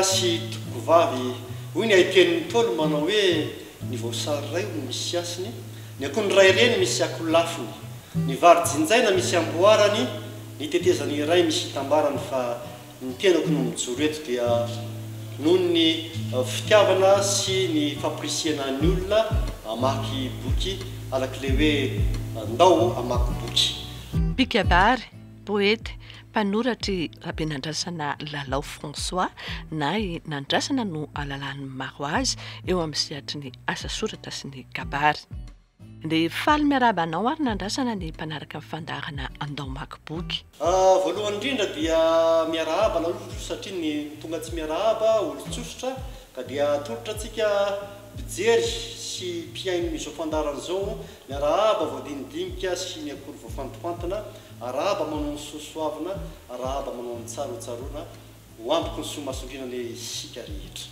sy tokovavy hoy ny ahiten'ny tolo manao hoe ny voasary ray no misy asiny ny akony ray reny misy akolo lafiny ny vary jinjaina misy amboarany ny tetezany iray misy hitambarany fa ny tenako no mijoro eto dia noho ny fitiavana sy ny famporisiana ny olona amaky boky alak'le hoe ndao amaky boky. Pikabary, poety, mpanoratra Raben'Andrasana Lalao François na Nandrasana no alalan'ny maro azy eo amin'ny sehatry ny asa soratra sy ny kabary. Ny faly miaraba anao ary Nandrasana ny mpanaraka amin'ny fandarana andao maky boky. Voalohany indrindra dia miarahaba na olo satria ny tonga tsy miarahaba olo-tsofotra ka dia tolotra antsika mpijery sy mpiaino izao fandarana izao miarahaba voadinidinika sy ny akory voafantoantana arahaba manao ny soasoavana arahaba manao ny tsarotsarona ho ambiko ny soamasondrinana isika rehetra.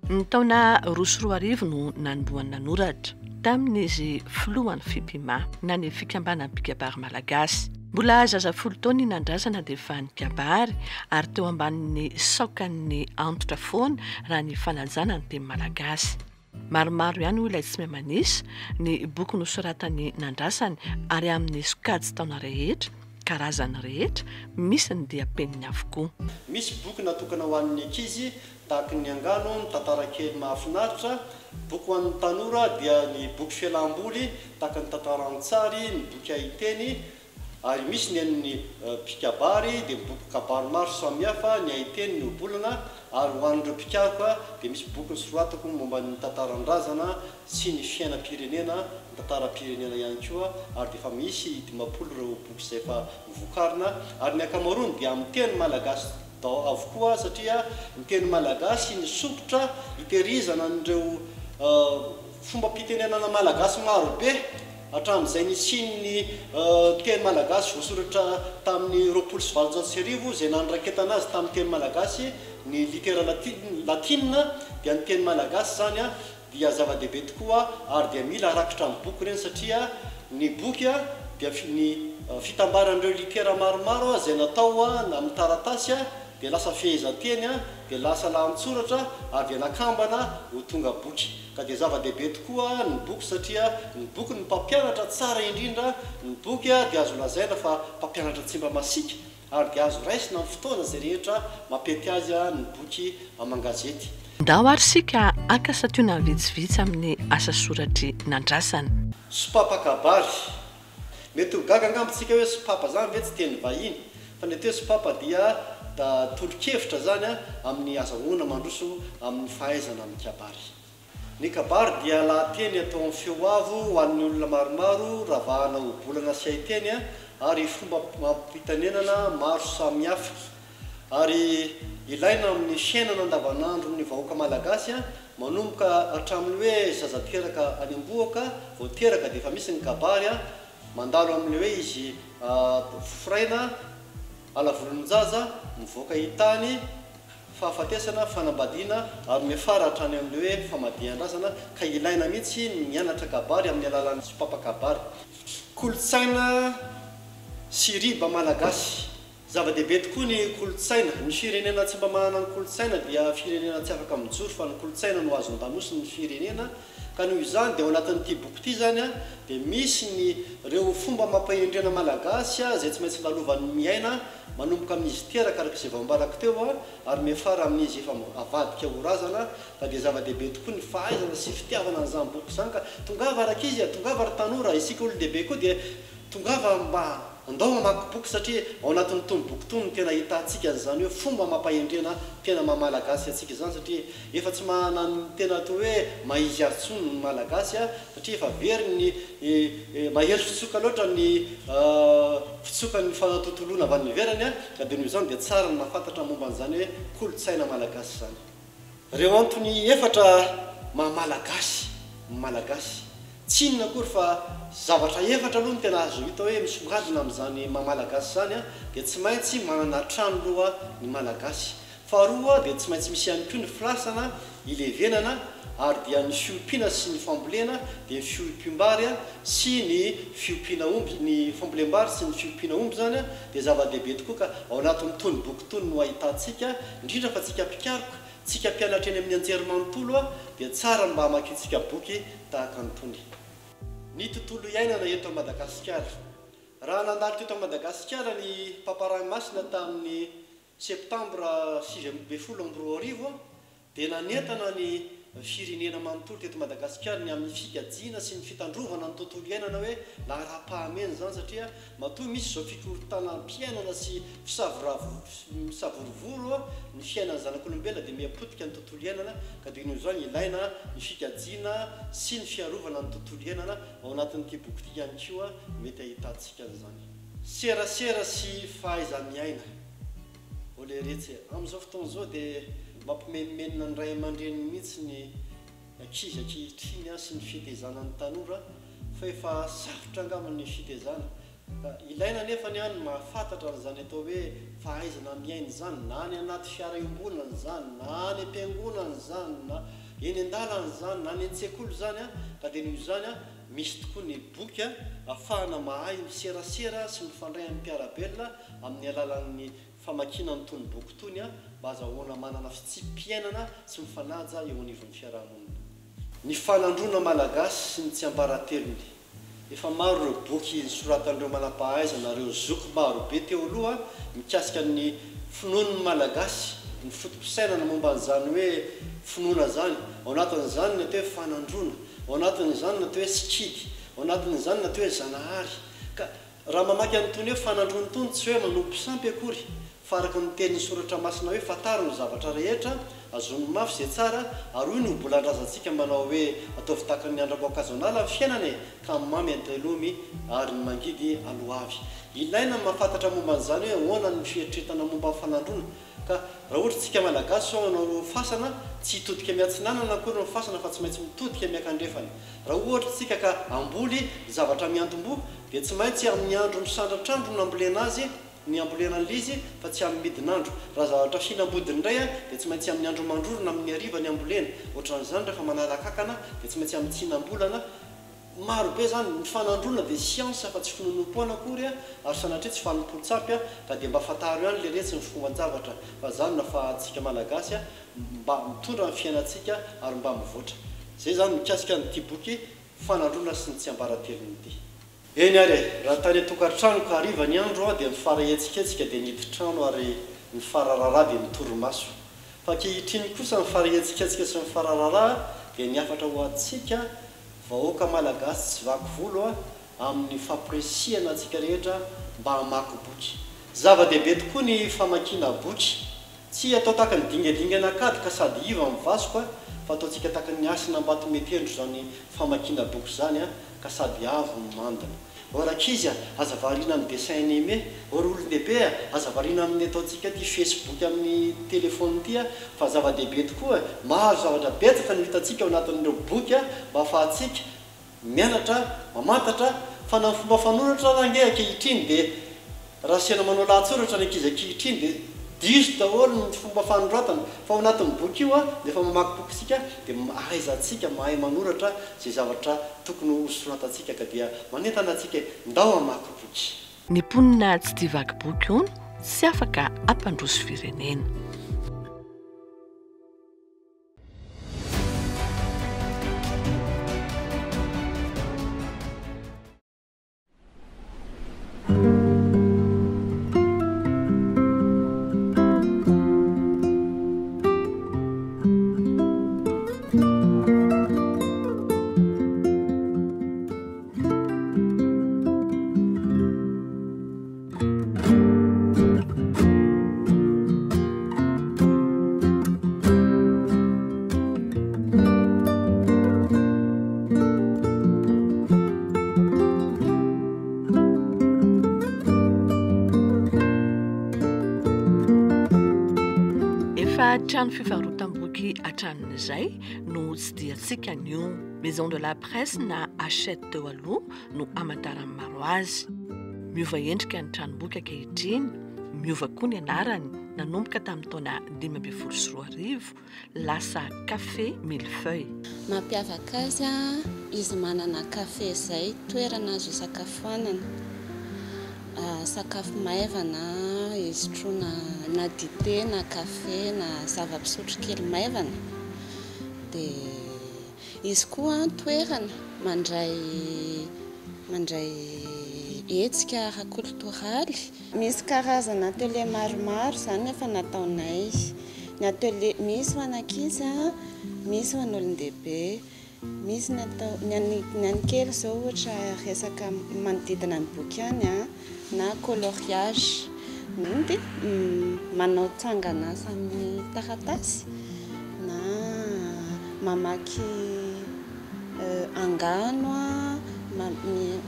Ny taona 2024 no nanombohan'ny nanoratra tamin'izy filohan'ny fipima na ny fikambanan'ny mpikabary malagasy. Mbola zazafolo taona Nandrasana dia efa nikabary ary teo ambanin'ny saokan'ny antitra foana raha ny fananjana ny teny malagasy. Maromaro ihany ilay tsy manisy ny boky nosoratany Nandrasana ary amin'ny sokajy taona rehetra karazany rehetra misy ny dia peniny avokoa. Misy boky natokana ho an'ny ankizy tahaka ny angano ny tantara kely mahafinaritra, boky ho an'ny tanora dia ny boky fialamboly tahaka ny tantaran-tsary, ny boky ahiteny ary misy ny an'ny mpikabary dia boky kabary maro samihafa ny ahiteny ny obolana ary ho an'ireo mpikaroka dia misy boky nosoratako momba ny tantaran-drazana sy ny fiainam-pirenena, ny tantaram-pirenena ihany koa ary dia efa misy 50 ireo boky izay efa vokarina ary ny ankamaroany dia amin'ny teny malagasy avokoa satria ny teny malagasy ny sokotra hitehirizana an'ireo fomba-pitenenana malagasy maro be hatramin'izay nisiny teny malagasy voasoratra tamin'ny 20 izay nanoraketana azy tamin'ny teny malagasy ny litera latina dia ny teny malagasy zany dia zava-dehibe tokoa ary dia mila arakitra amin'ny boky ireny satria ny boky dia ny fitambaran'ireo litera maromaro izay natao na amin'ny taratasy dia lasa fehezanteny dia lasa lahatsoratra ary dia nakambana ho tonga boky ka dia zava-dehibe tokoa ny boky satria ny boky ny mpampianatra tsara indrindra ny boky dia azo lazaina fa mpampianatra tsy mba masika ary dia azo raisina amin'ny fotoana izay rehetra mampety azy ny boky amangazety. Ndao ary sika akasatona vitsivitsy amin'ny asa soratry Nandrasana. Sopapa-kabary mety ho gaga angambontsika hoe sopapa zany ve tsy teny vahiny fa ny ateo sopapa dia tolo-kevitra zany amin'ny azahoana mandroso amin'ny fahaizana amin'ny kabary. Ny kabary dia lahateny atao amin'ny feo avo ho an'ny olona maromaro ravahana obolana sy ahiteny ary fomba mampitanenana maro samihafa ary ilaina amin'ny fiainana andavanandro ny vahoaka malagasy manomboka hatramin'ny hoe zaza teraka any ambohaka vao teraka dia efa misy ny kabary mandalo amin'ny hoe izy firaina alavolon-jaza mivoaka hitany fahafatesana fanambadiana ary mefara hatrany amin'ny hoe famadihan-drazana ka ilaina mihitsy ny mianatra kabary amin'ny alalan'ny sopapa-kabary. Kolotsaina sy riba malagasy zava-dehibe tokoa ny kolotsaina. Ny firenena tsy mba manana ny kolotsaina dia firenena tsy afaka mijoro fa ny kolotsaina no azo andanosiny ny firenena ka noho izany dia ao anatin'ity boky ity zany dia misy ny ireo fomba mampahendrena malagasy izay tsy maintsy lalovan'ny miaina manomboka amin'izy teraka araka izay vaombarako teo ary mefara amin'izy efa avadika ho razana ka dia zava-dehibe tokoa ny fahaizana sy fitiavana an'izany boky zany ka tongava araka izy tongava ry tanora isika olo-dehibe koa dia tongava mba andao mamaky boky satria ao anatin'ny tony boky tony ny tena hitantsika an'izany hoe fomba mampahendrena tena mamalagasy atsika zany satria efa tsy manana ny tena atao hoe maizy azy tsony ny malagasy satria efa very ny mahery fitsoka loatra ny fitsoka ny fanatotoloana avy any ivelany ka dia noho izany dia tsara ny mahafantatra momba an'izany hoe kolotsaina malagasy zany. Ireo antony efatra mamalagasy malagasy tsy inona akory fa zavatra efatra aloha ny tena azo hita hoe misongadina amin'izany mamalagasy zany dia tsy maintsy manana trano aloha ny malagasy. Faharoa dia tsy maintsy misy ihany koa ny filasana ilevenana ary dia ny fiompiana sy ny fambolena dia ny fiompiam-bary sy ny fiompiana omby ny fambolem-bary sy ny fiompiana omby zany dia zava-dehibe tokoa ka ao anatin'ny tony boky tony no ahitantsika indrindra fa tsika mpikaroka tsika mpianatra eny amin'ny anjerimanontolo a dia tsara mba hamakiantsika boky tahaka nytony ny tontolo iainana eto Madagasikara. Raha nandalo teto Madagasikara ny mpaparanomasina tamin'ny septambra 2020 dia nanentana ny firenena manontolo teto Madagasikara ny amin'ny fikajiana sy ny fitandrovana ny tontolo iainana hoe lahara-pahamena zany, satria matoa misy zao fikorontanam-piainana sy fisavorovoro ny fiainana zanak'olombelona dia miapotika ny tontolo iainana, ka dia noho izany ilaina ny fikajiana sy ny fiarovana ny tontolo iainana. Ao anatin'ity boky ity ihany koa mety ahitantsika an'izany serasera sy fahaiza-miaina. Oleretsy amin'izao fotoana izao dia mampimenomenona ny ray aman-dreny mihitsy ny ankizy ankehitriny sy ny fitezanan'ny tanora fa efa sarotra angamany ny fitezana. Ilaina nefa ny any mahafantatra an'izany atao hoe fahaizana miaina izany, na ny anaty fiara iombonana izany, na ny am-piangonana izany, na eny an-dalana izany, na ny an-tsekoly izany a. Ka dia noho izany a misy tokoa ny boky ahafahana mahay miserasera sy mifandray amin'ny mpiarabelona amin'ny alalan'ny famakiana nytony boky tony a, mba azahoana manana fitsim-piainana sy mifanaja eo anivon'ny fiarahamonina. Ny fanandrona malagasy sy ny tsy ambaratelony. Efa maro ireo boky soratan'ireo manam-pahaizana, ireo zoky maro be teo aloha mikasika ny finoan'ny malagasy, ny fotom-pisainana momba an'izany hoe finoana zany. Ao anatin'izany ny atao hoe fanandrona, ao anatin'izany ny atao hoe sikidy, ao anatin'izany ny atao hoe zanahary. Ka raha mamaky an'itony hoe fanandrona itony tsy hoe manompo sampy akory, fa araka ny tenin'ny soratra masina hoe fantaro ny zavatra rehetra, azony mafy izay tsara, ary hoy no bolan-drazantsika manao hoe ataovy tahaka ny andrako okazionala amin'ny fiainana ka mamy antelomy ary ny mangidy aloavy. Ilaina mahafantatra momba an'izany hoe ahoana ny fieritreretana momba ny fanandrona. Ka raha ohatra tsika malagasy ao anao fasana tsy hitodika miatsinanana akory ny fasana fa tsy maintsy mitodika miakandrefany. Raha ohatra tsika ka amboly zavatra miantombo dia tsy maintsy amin'ny andro misandratr'andro no ambolena azy, ny ambolena an'izy fa tsy amin'ny midinandro. Raha zavatra fihinam-bodiny indray a dia tsy maintsy amin'ny andro mandrorona amin'ny hariva ny ambolena. Ohatran'izany rehefa manara-kakana dia tsy maintsy amin'ny tsinam-bolana. Maro be zany ny fanandrona dia siansa fa tsy finonom-poana akory a, ary sanatria tsy fanompon-tsampy a, ka dia mba fantaro ihany le retsy ny fomban-javatra. Fa zany nafahantsika malagasy a mba mitondra ny fiainantsika ary mba mivoatra. Zay zany mikasika nyity boky fanandrona sy ny tsy ambaratelony ity. Eny ary raha tany atokantrano ka hariva ny andro a dia mifara etsiketsika dia niditra-trano ary mifara raharaha dia mitoro-maso. Fa ankehitriny kosa mifara etsiketsika sy mifara raharaha dia niafatra ho antsika vahoaka malagasy tsy vaky volo a amin'ny fampirisiana antsika rehetra mba hamaky boky. Zava-dehibe tokoa ny famakiana boky, tsy atao tahaka ny dingadingana kady ka sady iva mivasoka, fa ataontsika tahaka ny asina mbato metendro zany famakiana boky zany a, ka sady avo ny mandana. Orak'izy a aza variana amin'ny dessin animé, or olon-dehibe a aza variana amin'ny ataontsika ty Facebook amin'ny telefony ity a, fa zava-dehibe tokoa maro zavatra betsaka ny hitantsika ao anatin'ireo boky a, mba ahafahantsika mianatra, mamantatra fa na fomba fanoratra raha nge ankehitriny dia raha siana manao lahatsoratra ny ankizy ankehitriny dia diso daholo ny fomba fanoratana. Fa ao anatin'ny boky io a dia fa mamaky boky sika dia ahaizantsika mahay manoratra zay zavatra tokony ho soratantsika, ka dia manentana antsika ndao hamaky boky. Ny mponina tsy tia vaky boky hono tsy afaka ampandroso firenena. Trano fivarotam-boky atranin'izay no tsy diantsika anio. Maison de la Presse na Hachette teo aloha no amantaran'ny maro azy. Miova endrika ny tranom-boky ankehitriny, miova koa ny anarany, nanomboka tamin'ny taona 2024 lasa Café Millefeuille. Mampiavaka azy izy manana kafe izay toerana azo isakafoanana. sakafo maivana isotroana na dité na kafe na zava-pisotro kely maivana dia izy koa toerana mandray hetsika ara-koltoraly. Misy karazana atelier maromaro izany efa nataonay. Ny atelier misy ho an'ankizy, misy ho an'olon-dehibe, misy ny an'ny kely izao ohatra resaka manodidina ny boky ihany na coloriage. Dia manao tsangan'asa amin'ny taratasy na mamaky angano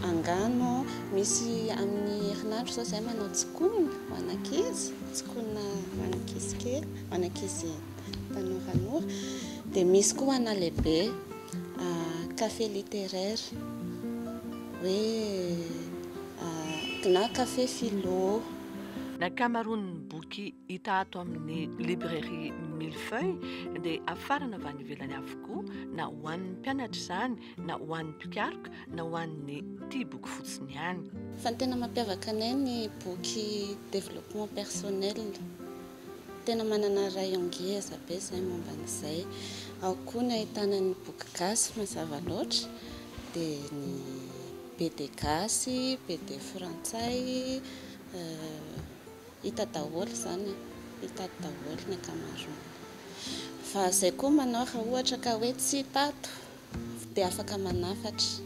angano. Misy amin'ny herinandro izao izay manao tsikona ho an'ankizy, tsikona ho an'ankizy kely, ho an'ankizy tanoranora. Dia misy koa ho ana lehibe café littéraire hoe na café philo. Nakamaroan'ny boky hita ato amin'ny librairie Millefeuille dia afarana avy any ivelany avokoa, na ho an'ny mpianatra izany na ho an'ny mpikaroka na ho an'ny tia boky fotsiny ihany. Fa ny tena mampiavaka anay ny boky développement personnel, tena manana rayon ngeza be izay momba an'izay. Ao koa ny ahitana ny boky gasy mazava loatra dia ny BD gasy, BD frantsay, hita daholo izany, hita daholo ny ankamaroany. Fa izay koa manao raha ohatra ka hoe tsy tato dia afaka manafatra,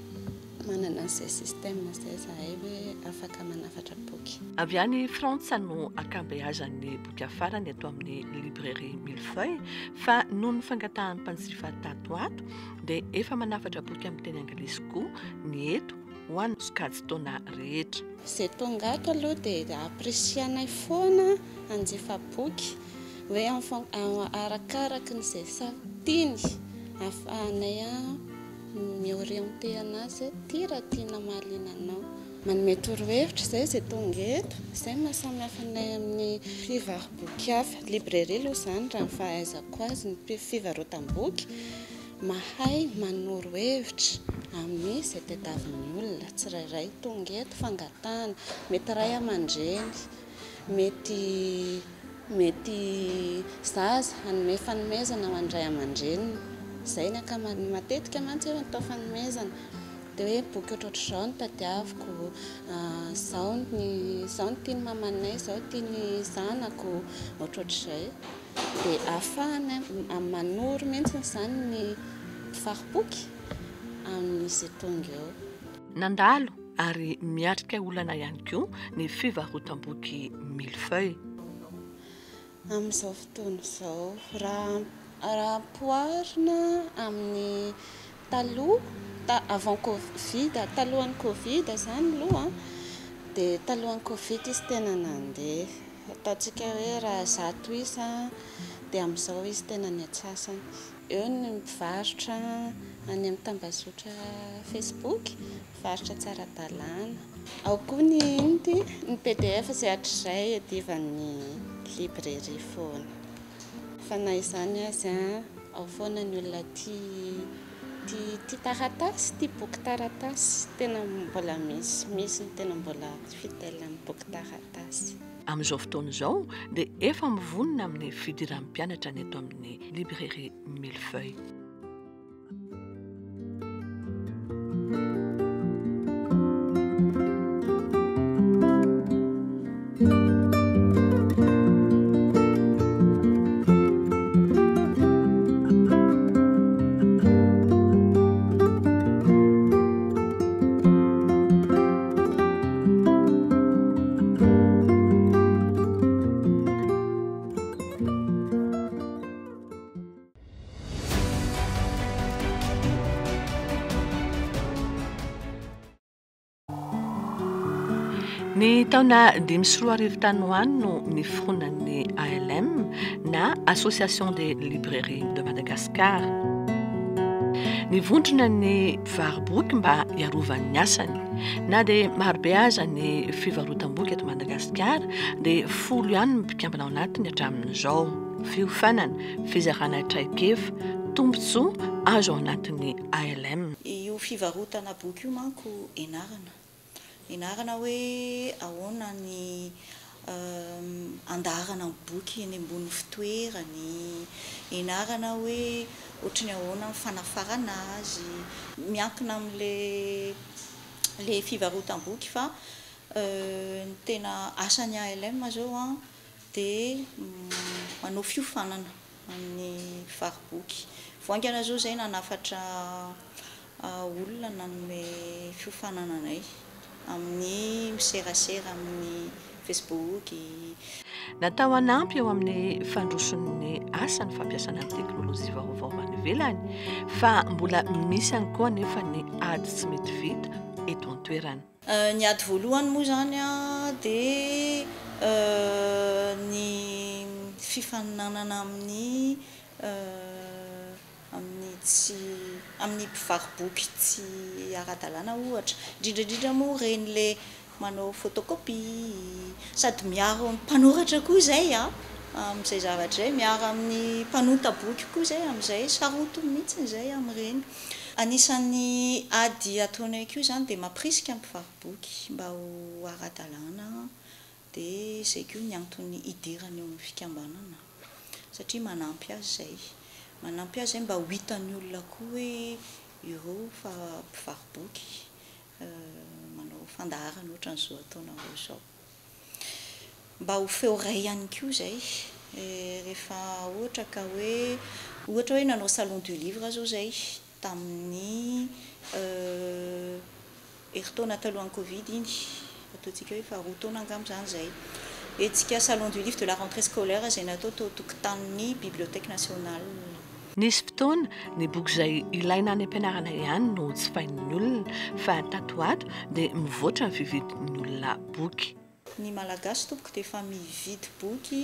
manana an'izay système izay izahay hoe afaka manafatra boky. Avy any Frantsa no ankabeazan'ny boky afarany eto amin'ny librairie Millefeuille, fa noho ny fangatahan'ny mpanjifa tato ato dia efa manafatra boky amin'ny teny anglisy koa ny eto ho an'ny sokajy-taona rehetra. Izay tonga ato aloha dia apresianay foana hanjifa boky hoe arakaraka n'izay tiany ahafahanay miorienté anazy ty raha tiana mahaliana anao. Manome torohevitra izay tonga eto, izay mahasamy hafa anay amin'ny fivaroboky hafa. Librairie aloha izany raha ny fahaizako azy, ny fivarotam-boky mahay manoro hevitra amin'ny izay tadiavin'ny olona. Tsirairay tonga eto fangatahana, mety ray aman-dreny, mety zaza hanome fanomezana ho an'ny ray aman-dreniny. Izay ny ankamaroany matetika mantsy hoe atao fanomezana dia hoe boky ohatrohatr'izao no tadiaviko, izao no tiany mamanay, izao tiany zanako, ohatrohatr'izay. Dia ahafahana manoro mihitsy izany ny mpivaroboky amin'izy tonga eo. Nandalo ary miatrika olana ihany koa ny fivarotam-boky Millefeuille. Amin'izao fotoana izao raha poarina amin'ny taloha avant Covid, talohan'ny Covid izany aloha dia talohan'ny Covid izy tena nandeha. Ataontsika hoe raha 100 isa dia amin'izao izy tena ny atsasany. Eo ny mivarotra any amin'ny tambazotra Facebook, mivarotra tsara-dalàna. Ao koa ny PDF izay hatr'izay adivan'ny librairie foana. Fa na izany azy ao foana ny olona tia taratasy, tia boky taratasy, tena mbola misy ny tena mbola fidèle amin'ny boky taratasy. Amin'izao fotoana izao dia efa mivonona amin'ny fidiran'ny mpianatra ny eto amin'ny librairie Millefeuille. Ny taona 2024 tany ho any no niforonan'ny ALM na Association des librairies de Madagascar. Nivondrona ny mpivaroboky mba hiarovan'ny asany, na dia marobe aza ny fivarotam-boky eto Madagasikara dia 10 ihany no mpikambana ao anatiny hatramin'izao. Fiofanana, fizarana traikefa, tombotsoa azo ao anatin'ny ALM. Io fivarotana boky io manko enarana Ianarana hoe ahoana ny andarana ny boky eny ambony fitoerany, ianarana hoe ohatrany ahoana ny fanafarana azy, miankina amin'le fivarotam-boky fa ny tena asan'ny ALM zao a dia manao fiofanana amin'ny fariboky. Voaingana zao zay nanafatra olona nanome fiofanana anay amin'ny miserasera amin'ny Facebook. Natao hanampy eo amin'ny fandroson'ny asan'ny fampiasana ny teknôlôjia vaovao any ivelany fa mbola misy ihany koa nefa ny ady tsy mety vita eto an-toerana. Ny ady voalohany moa zany a dia ny fifaninanana amin'ny mpivaroboky tsy ara-dalàna ohatra, indrindrandrindra moa reny le manao photocopie sady miaro amin'ny mpanoratra koa zay a amin'izay zavatra zay, miaro amin'ny mpanota boky koa zay amin'izay saroto mihitsy zay amin'ireny. Anisan'ny ady ataonay koa zany dia mampirisika ny mpivaroboky mba ho ara-dalàna, dia zay koa ny antony idirany eo amin'ny fikambanana satria manampy azy zay. Manampy azy zay mba ho hitan'ny olona koa hoe ireo mpivaroboky manao fandaharana ohatran'izao ataonareo izao. Mba ho feo ray ihany koa zay rehefa ohatra ka hoe nanao salon du livre zao zay tamin'ny eritaona talohan'ny Covid iny, ataontsika hoe fa 2 taona angamba zany zay. Etsika salon du livre de la rentrée scolaire zay natao tao tokotanin'ny Bibliothèque nationale. Nisy fotoana ny boky izay ilaina any am-pianarana ihany no tsy fain'ny olona fa tatoato dia mivoatra ny fividin'ny olona boky. Ny malagasy tompoko dia efa mividy boky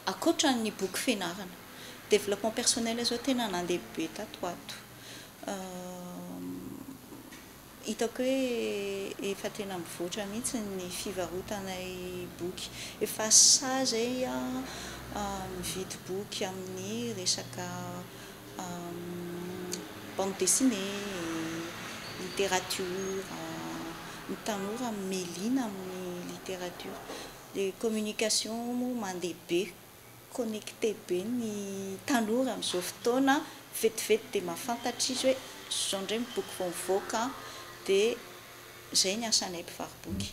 akoatran'ny boky fianarana. Développement personnel zao tena nandeha be tatoato. Hitako hoe efa tena mivoatra mihitsy ny fivarotanay boky. Efa zay mividy boky amin'ny resaka bande dessinée, littérature, ny tanora melina amin'ny littérature. Les communications mandeha be, connecté be ny tanora amin'izao fotoana, vetivety dia mahafantatra izy hoe zao indray ny boky vao mivoaka dia zay ny asanay mpivaroboky,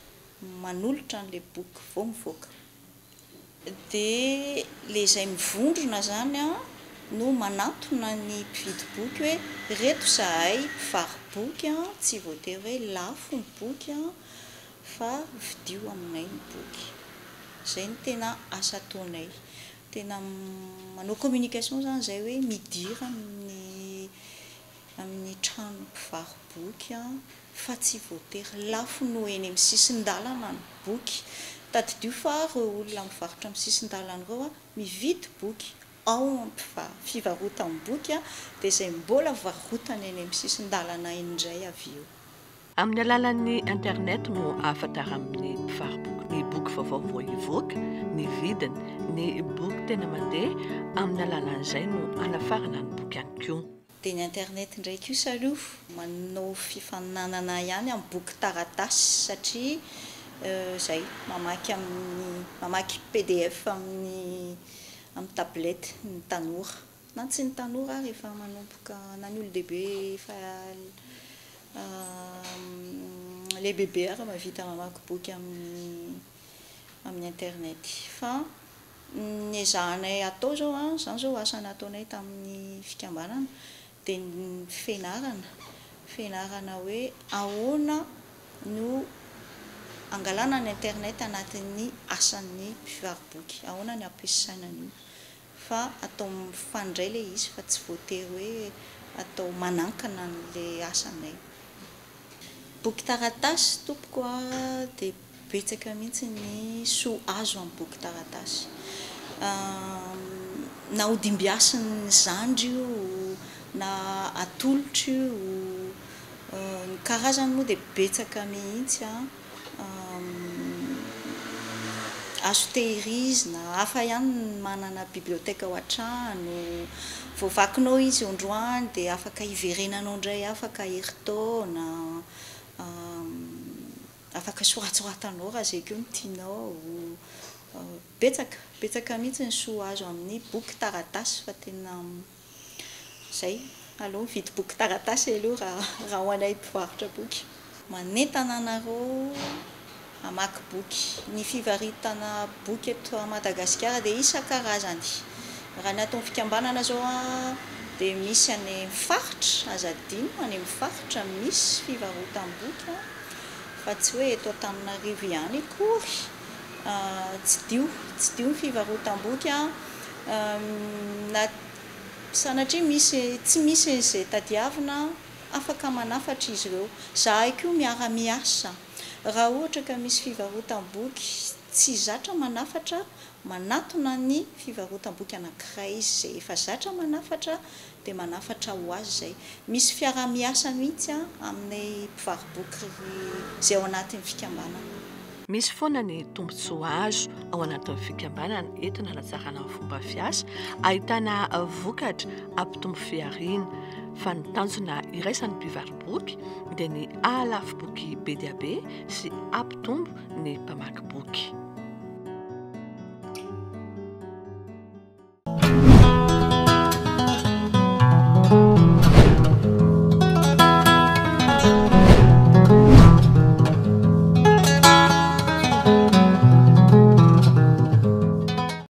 manolotra an'ilay boky vao mivoaka. Dia ilay izay mivondrona zany a no manatona ny mpividy boky hoe reto zahay mpivaroboky a, tsy voatery hoe lafo ny boky a fa vidio aminay ny boky. Zay ny tena asa ataonay, tena manao communication zany zay hoe midira amin'ny trano mpivaroboky a fa tsy voatery lafo no eny amin'ny sisin-dalana ny boky. Tadidio fa ireo olona mivarotra amin'ny sisin-dalana ireo a mividy boky ao amin'ny fivarotany boky a dia izay mbola varotany eny amin'ny sisin-dalana eny indray avy eo. Amin'ny alalan'ny internet no afantara amin'ny mpivaroboky ny boky vaovao vao hivoaka, ny vidiny, ny boky tena mandeha amin'ny alalan'izay no anafarana ny boky ihany koa. Dia ny internet indray kosa aloha manao fifaninanana ihany amin'ny boky taratasy satria zay mamaky PDF amin'ny tablety ny tanora, na tsy ny tanora rehefa manomboka na ny olon-dehibe fa les bébés mahavita mamaky boky amin'ny internet. Fa ny ezahanay atao zao a, zany zao asa nataonay tamin'ny fikambanana dia ny fianarana hoe ahoana no angalana ny internet anatin'ny asan'ny mpivaroboky, ahoana ny ampiasaina an'io, fa atao mifandray ilay izy fa tsy voatery hoe atao manankana n'ilay asanay. Boky taratasy tompoko a dia betsaka mihitsy ny soa azo amin'ny boky taratasy. Na hodimbiasin'ny zandry io na atolotra io, ny karazany moa dia betsaka mihitsy a. Azo tehirizina, hafa ihany ny manana biblioteka ao an-trano, voavakinao izy androany dia afaka hiverenanao indray afaka herintaona. afaka soratsoratanao raha zay keo nytianao betsaka mihitsy ny soa azo amin'ny boky taratasy fa tena zay aloha mividy boky taratasy aloha raha ho anay mpivarotra boky manentana anareo amaky boky ny fivaritana boky eto Madagasikara dia isan-karazany raha ny atao fikambanana zao dia misy any mifaritra azadino any mifaritra misy fivarotam-boky fa tsy hoe eto Antananarivo ihany akory tsy dio ny fivarotam-boky sanatria tsy misy izay tadiavina afaka manafatra izy ireo zahay koa miara-miasa raha ohatra ka misy fivarotam-boky tsy zatra manafatra manatona ny fivarotam-boky anankiray izy zay efa zatra manafatra dia manafatra ho azy zay misy fiara-miasa mihitsy amin'ny mpivaroboky zay ao anatin'ny fikambanana. Misy foana ny tombontsoa azo ao anatin'ny fikambanana entina hanatsarana ny fomba fiasa ahitana vokatra ampitombo fiarina fa ny tanjona iraisan'ny mpivaroboky dia ny ahalafo boky be dia be sy ampitombo ny mpamaky boky.